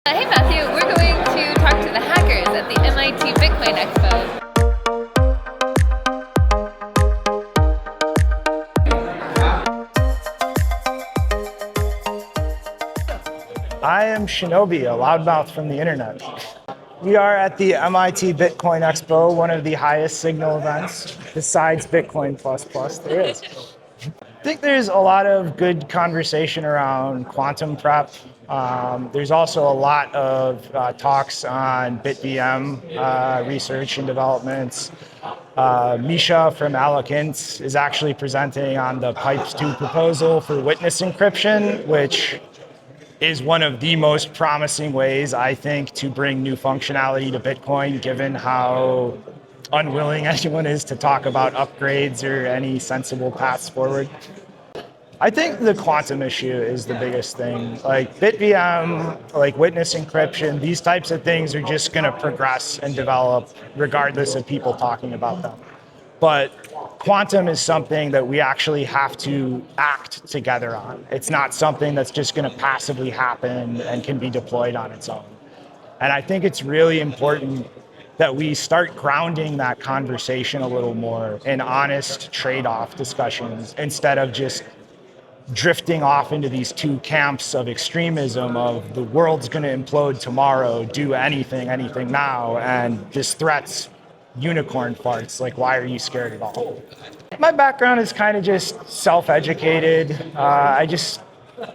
Hey Matthew, we're going to talk to the hackers at the MIT Bitcoin Expo. I am Shinobi, a loudmouth from the internet. We are at the MIT Bitcoin Expo, one of the highest signal events, besides Bitcoin++, there is. I think there's a lot of good conversation around quantum prep. There's also a lot of talks on BitVM research and developments. Misha from Alloc is actually presenting on the Pipes 2 proposal for witness encryption, which is one of the most promising ways, I think, to bring new functionality to Bitcoin, given how unwilling anyone is to talk about upgrades or any sensible paths forward. I think the quantum issue is the biggest thing. Like BitVM, like witness encryption, these types of things are just going to progress and develop regardless of people talking about them. But quantum is something that we actually have to act together on. It's not something that's just going to passively happen and can be deployed on its own. And I think it's really important that we start grounding that conversation a little more in honest trade-off discussions instead of just drifting off into these two camps of extremism of the world's going to implode tomorrow, do anything now, and this threat's unicorn farts. Like, why are you scared at all? My background is kind of just self-educated. I just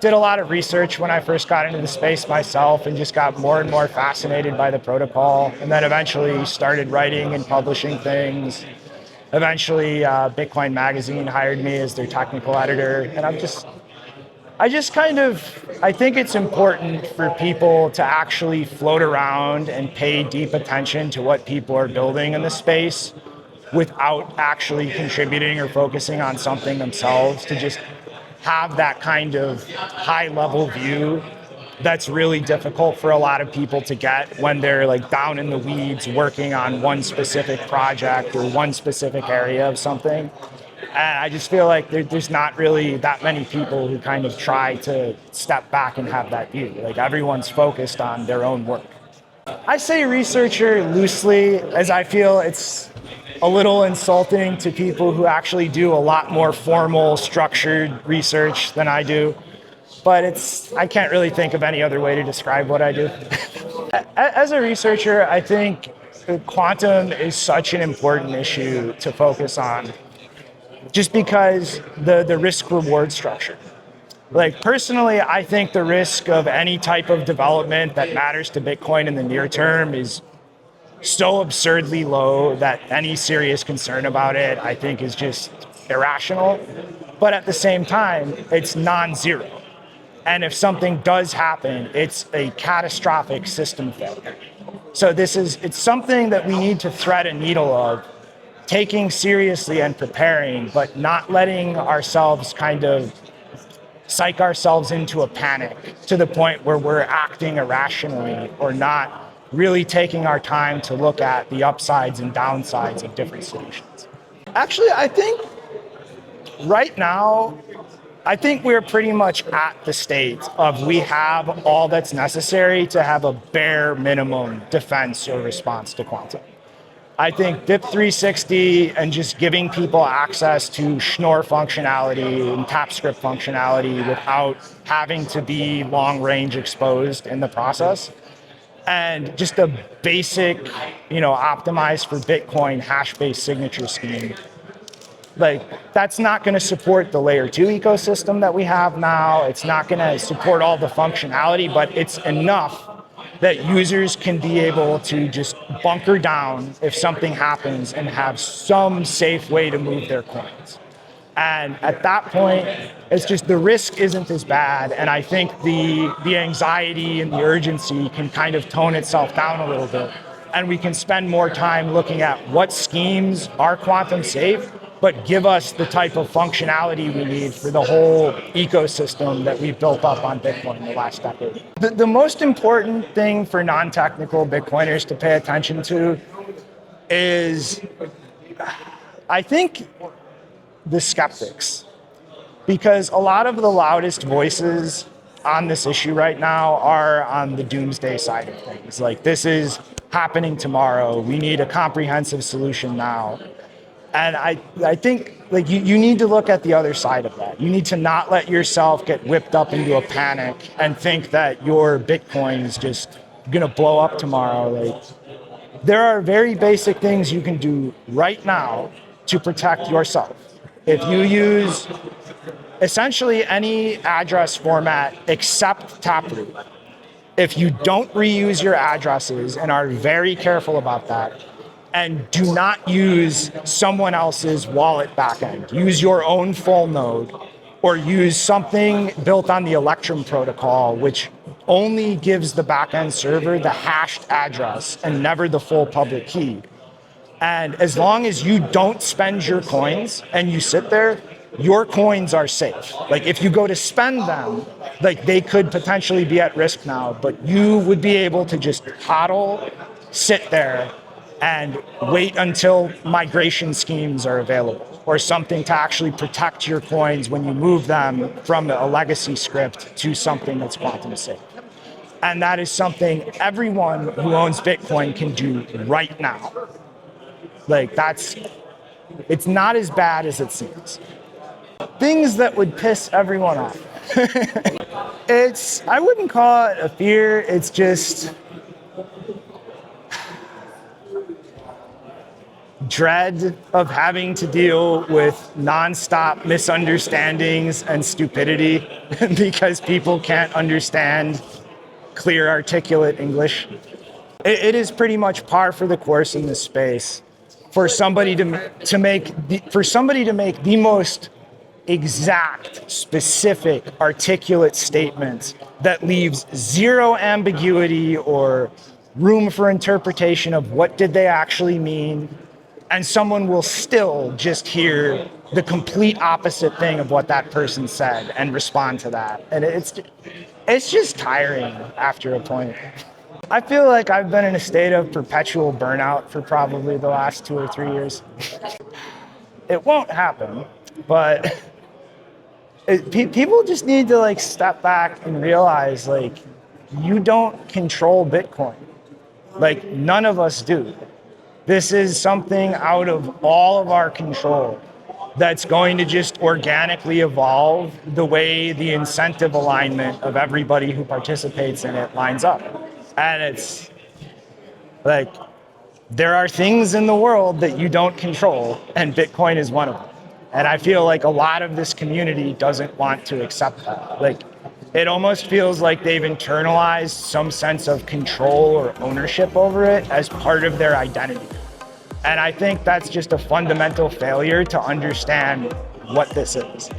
did a lot of research when I first got into the space myself and just got more and more fascinated by the protocol, and then eventually started writing and publishing things. Eventually, Bitcoin Magazine hired me as their technical editor, and I think it's important for people to actually float around and pay deep attention to what people are building in the space without actually contributing or focusing on something themselves, to just have that kind of high-level view that's really difficult for a lot of people to get when they're like down in the weeds working on one specific project or one specific area of something. And I just feel like there's not really that many people who kind of try to step back and have that view. Like, everyone's focused on their own work. I say researcher loosely, as I feel it's a little insulting to people who actually do a lot more formal, structured research than I do. But I can't really think of any other way to describe what I do. As a researcher, I think quantum is such an important issue to focus on, just because the risk-reward structure. Like, personally, I think the risk of any type of development that matters to Bitcoin in the near term is so absurdly low that any serious concern about it, I think, is just irrational. But at the same time, it's non-zero. And if something does happen, it's a catastrophic system failure. So it's something that we need to thread a needle of, taking seriously and preparing, but not letting ourselves kind of psych ourselves into a panic to the point where we're acting irrationally or not really taking our time to look at the upsides and downsides of different solutions. Actually, I think right now, we're pretty much at the state of we have all that's necessary to have a bare minimum defense or response to quantum. I think BIP 360 and just giving people access to Schnorr functionality and TapScript functionality without having to be long-range exposed in the process, and just a basic, optimized for Bitcoin hash-based signature scheme. Like, that's not going to support the layer 2 ecosystem that we have now. It's not going to support all the functionality, but it's enough that users can be able to just bunker down if something happens and have some safe way to move their coins. And at that point, it's just the risk isn't as bad. And I think the anxiety and the urgency can kind of tone itself down a little bit. And we can spend more time looking at what schemes are quantum safe, but give us the type of functionality we need for the whole ecosystem that we've built up on Bitcoin in the last decade. The most important thing for non-technical Bitcoiners to pay attention to is, I think, the skeptics. Because a lot of the loudest voices on this issue right now are on the doomsday side of things. Like, this is happening tomorrow. We need a comprehensive solution now. And I think like you need to look at the other side of that. You need to not let yourself get whipped up into a panic and think that your Bitcoin is just gonna blow up tomorrow. Like, there are very basic things you can do right now to protect yourself. If you use essentially any address format except Taproot, if you don't reuse your addresses and are very careful about that, and do not use someone else's wallet backend, use your own full node, or use something built on the Electrum protocol, which only gives the backend server the hashed address and never the full public key. And as long as you don't spend your coins and you sit there, your coins are safe. Like, if you go to spend them, like, they could potentially be at risk now, but you would be able to just hodl, sit there, and wait until migration schemes are available or something to actually protect your coins when you move them from a legacy script to something that's quantum safe. And that is something everyone who owns Bitcoin can do right now. Like, it's not as bad as it seems. Things that would piss everyone off. I wouldn't call it a fear, it's just dread of having to deal with nonstop misunderstandings and stupidity because people can't understand clear, articulate English. It is pretty much par for the course in this space for somebody to make the most exact, specific, articulate statements that leaves zero ambiguity or room for interpretation of what did they actually mean. And someone will still just hear the complete opposite thing of what that person said and respond to that. And it's just tiring after a point. I feel like I've been in a state of perpetual burnout for probably the last 2 or 3 years. It won't happen, but people just need to like step back and realize, like, you don't control Bitcoin. Like, none of us do. This is something out of all of our control that's going to just organically evolve the way the incentive alignment of everybody who participates in it lines up. And it's like, there are things in the world that you don't control, and Bitcoin is one of them. And I feel like a lot of this community doesn't want to accept that. Like, it almost feels like they've internalized some sense of control or ownership over it as part of their identity. And I think that's just a fundamental failure to understand what this is.